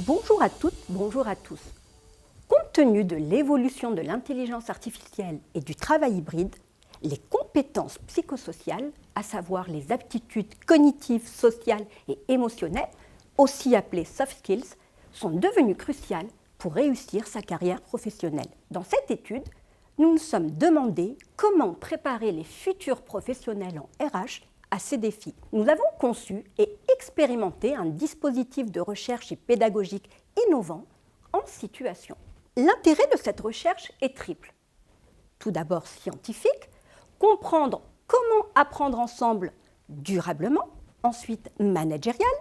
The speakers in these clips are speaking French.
Bonjour à toutes, bonjour à tous. Compte tenu de l'évolution de l'intelligence artificielle et du travail hybride, les compétences psychosociales, à savoir les aptitudes cognitives, sociales et émotionnelles, aussi appelées soft skills, sont devenues cruciales pour réussir sa carrière professionnelle. Dans cette étude, nous nous sommes demandé comment préparer les futurs professionnels en RH à ces défis. Nous avons conçu et expérimenté un dispositif de recherche et pédagogique innovant en situation. L'intérêt de cette recherche est triple. Tout d'abord scientifique, comprendre comment apprendre ensemble durablement, ensuite managérial,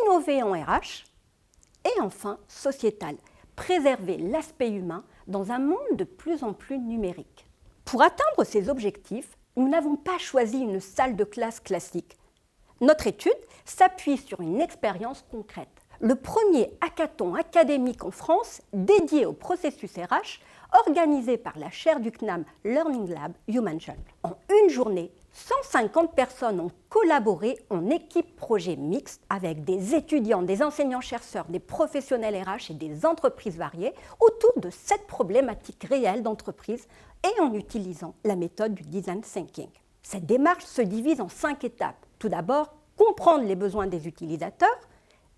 innover en RH, et enfin sociétal, préserver l'aspect humain dans un monde de plus en plus numérique. Pour atteindre ces objectifs, nous n'avons pas choisi une salle de classe classique. Notre étude s'appuie sur une expérience concrète. Le premier hackathon académique en France dédié au processus RH, organisé par la chaire du CNAM Learning Lab Human Jump. En une journée, 150 personnes ont collaboré en équipe projet mixte avec des étudiants, des enseignants-chercheurs, des professionnels RH et des entreprises variées autour de 7 problématiques réelles d'entreprise et en utilisant la méthode du design thinking. Cette démarche se divise en 5 étapes. Tout d'abord, comprendre les besoins des utilisateurs,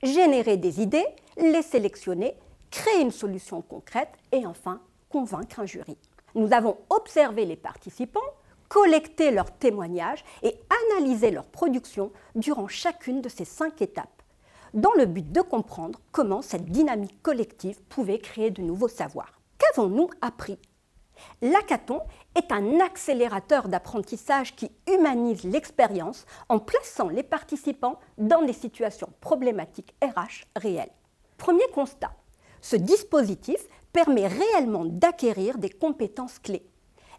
générer des idées, les sélectionner, créer une solution concrète et enfin convaincre un jury. Nous avons observé les participants, collecté leurs témoignages et analysé leur production durant chacune de ces 5 étapes, dans le but de comprendre comment cette dynamique collective pouvait créer de nouveaux savoirs. Qu'avons-nous appris ? L'hackathon est un accélérateur d'apprentissage qui humanise l'expérience en plaçant les participants dans des situations problématiques RH réelles. Premier constat, ce dispositif permet réellement d'acquérir des compétences clés.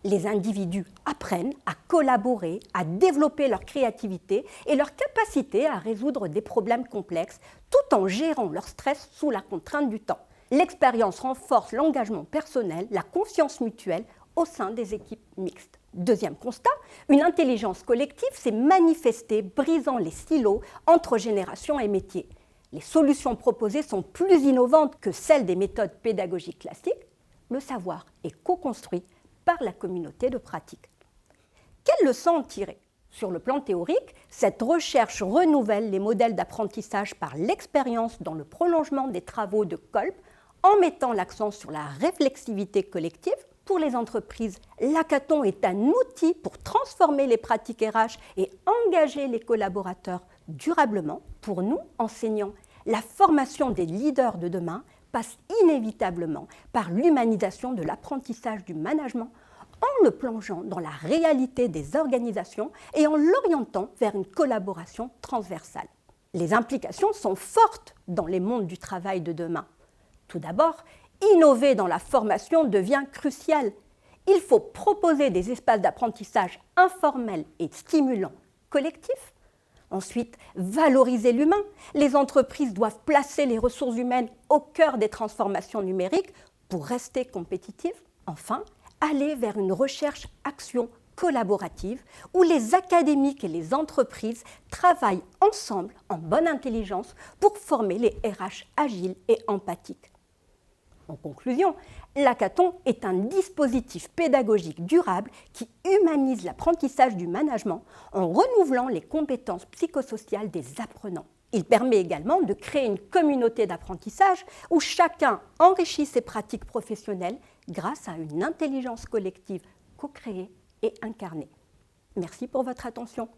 Les individus apprennent à collaborer, à développer leur créativité et leur capacité à résoudre des problèmes complexes tout en gérant leur stress sous la contrainte du temps. L'expérience renforce l'engagement personnel, la confiance mutuelle au sein des équipes mixtes. Deuxième constat, une intelligence collective s'est manifestée brisant les silos entre générations et métiers. Les solutions proposées sont plus innovantes que celles des méthodes pédagogiques classiques. Le savoir est co-construit par la communauté de pratique. Quelles leçons en tirer ? Sur le plan théorique, cette recherche renouvelle les modèles d'apprentissage par l'expérience dans le prolongement des travaux de Kolb en mettant l'accent sur la réflexivité collective. Pour les entreprises, l'hackathon est un outil pour transformer les pratiques RH et engager les collaborateurs durablement. Pour nous, enseignants, la formation des leaders de demain passe inévitablement par l'humanisation de l'apprentissage du management en le plongeant dans la réalité des organisations et en l'orientant vers une collaboration transversale. Les implications sont fortes dans les mondes du travail de demain. Tout d'abord, innover dans la formation devient crucial. Il faut proposer des espaces d'apprentissage informels et stimulants collectifs. Ensuite, valoriser l'humain. Les entreprises doivent placer les ressources humaines au cœur des transformations numériques pour rester compétitives. Enfin, aller vers une recherche-action collaborative où les académiques et les entreprises travaillent ensemble en bonne intelligence pour former les RH agiles et empathiques. En conclusion, l'hackathon est un dispositif pédagogique durable qui humanise l'apprentissage du management en renouvelant les compétences psychosociales des apprenants. Il permet également de créer une communauté d'apprentissage où chacun enrichit ses pratiques professionnelles grâce à une intelligence collective co-créée et incarnée. Merci pour votre attention.